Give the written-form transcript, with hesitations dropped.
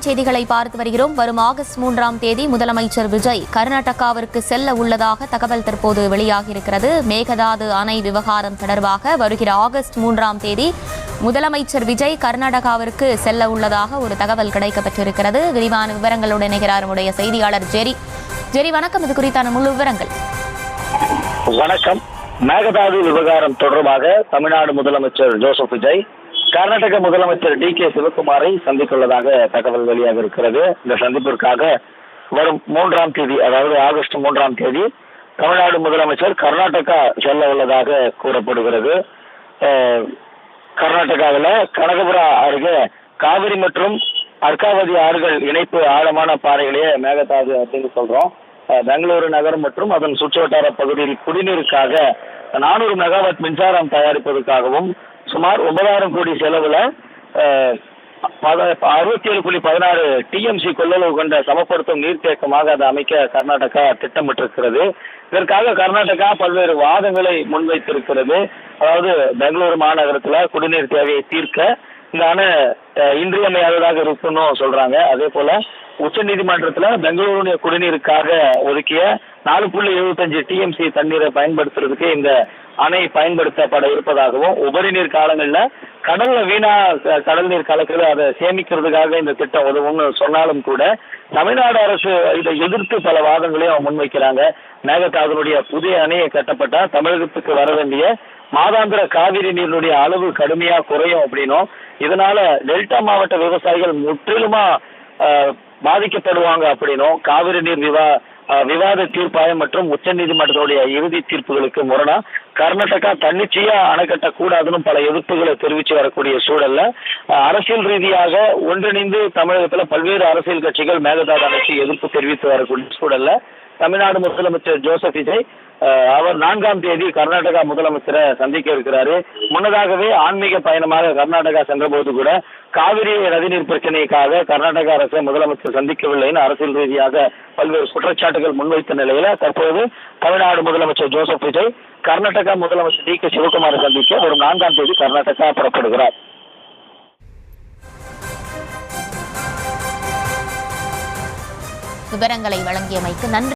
செய்திகளை பார்த்து வருகிறோம். வரும் ஆகஸ்ட் 3ஆம் தேதி முதலமைச்சர் விஜய் கர்நாடகாவிற்கு செல்ல உள்ளதாக தகவல் தற்போது வெளியாகியிருக்கிறது. மேகதாது அணை விவகாரம் தொடர்பாக வருகிற ஆகஸ்ட் 3ஆம் தேதி முதலமைச்சர் விஜய் கர்நாடகாவிற்கு செல்ல உள்ளதாக ஒரு தகவல் கிடைக்கப்பட்டிருக்கிறது. விரிவான விவரங்களுடன் இணைகிறார் நம்முடைய செய்தியாளர் ஜெரி. வணக்கம். இது குறித்தான முழு விவரங்கள். வணக்கம். மேகதாது விவகாரம் தொடர்பாக தமிழ்நாடு முதலமைச்சர் ஜோசப் விஜய் கர்நாடக முதலமைச்சர் டி.கே. சிவகுமாரை சந்தித்துள்ளதாக தகவல் வெளியாக இருக்கிறது. இந்த சந்திப்பிற்காக வரும் 3ஆம் தேதி, அதாவது ஆகஸ்ட் 3ஆம் தேதி தமிழ்நாடு முதலமைச்சர் கர்நாடகா செல்ல உள்ளதாக கூறப்படுகிறது. கர்நாடகாவில் கனகபுரா அருகே காவிரி மற்றும் அர்காவதி ஆறுகள் இணைப்பு ஆழமான பாறைகளையே மேகதாது அப்படின்னு சொல்றோம். பெங்களூரு நகரம் மற்றும் அதன் சுற்றுவட்டார பகுதியில் குடிநீருக்காக 400 மெகாவாட் மின்சாரம் தயாரிப்பதற்காகவும் சுமார் 9,000 கோடி செலவுல 67.16 டிஎம்சி கொள்ளளவு கொண்ட சமப்படுத்தும் நீர்த்தேக்கமாக அதை அமைக்க கர்நாடகா திட்டமிட்டிருக்கிறது. இதற்காக கர்நாடகா பல்வேறு வாதங்களை முன்வைத்திருக்கிறது. அதாவது பெங்களூரு மாநகரத்துல குடிநீர் தேவையை தீர்க்க இந்த அணை இன்றியமையாததாக இருக்குன்னு சொல்றாங்க. அதே போல உச்ச நீதிமன்றத்துல பெங்களூரு குடிநீருக்காக ஒதுக்கிய 4.75 டிஎம்சி தண்ணீரை பயன்படுத்துறதுக்கு இந்த அணை பயன்படுத்தப்பட இருப்பதாகவும், உபரி நீர் காலங்கள்ல கடல்ல கடல் நீர் கலக்குது, அதை சேமிக்கிறதுக்காக இந்த திட்டம் உதவும்னு சொன்னாலும் கூட தமிழ்நாடு அரசு இதை எதிர்த்து பல வாதங்களையும் முன்வைக்கிறாங்க. மேகதாதுனுடைய புதிய அணையை கட்டப்பட்டா தமிழகத்துக்கு வர வேண்டிய மாதாந்திர காவிரி நீரினுடைய அளவு கடுமையா குறையும் அப்படின்னும், இதனால டெல்டா மாவட்ட விவசாயிகள் முற்றிலுமா பாதிக்கப்படுவாங்க அப்படின்னும், காவிரி நீர் விவாத தீர்ப்பாயம் மற்றும் உச்ச நீதிமன்றத்துடைய இறுதி தீர்ப்புகளுக்கு முரணா கர்நாடகா தன்னிச்சையா அணை கட்டக்கூடாதுன்னு பல எதிர்ப்புகளை தெரிவித்து வரக்கூடிய சூழல்ல அரசியல் ரீதியாக ஒன்றிணைந்து தமிழகத்துல பல்வேறு அரசியல் கட்சிகள் மேகதாது அணைக்கு எதிர்ப்பு தெரிவித்து வரக்கூடிய சூழல்ல தமிழ்நாடு முதலமைச்சர் ஜோசப் விஜய் அவர் 4ஆம் தேதி கர்நாடகா முதலமைச்சரை சந்திக்க இருக்கிறாரு. முன்னதாகவே ஆன்மீக பயணமாக கர்நாடகா சென்றபோது கூட காவிரி நதிநீர் பிரச்சனைக்காக கர்நாடக அரசை முதலமைச்சர் சந்திக்கவில்லைன்னு அரசியல் ரீதியாக பல்வேறு குற்றச்சாட்டுகள் முன்வைத்த நிலையில தற்போது தமிழ்நாடு முதலமைச்சர் ஜோசப் விஜய் கர்நாடகா முதலமைச்சர் டி.கே. சிவகுமாரை சந்திக்க வரும் 4ஆம் தேதி கர்நாடகா புறப்படுகிறார். விவரங்களை வழங்கியமைக்கு நன்றி.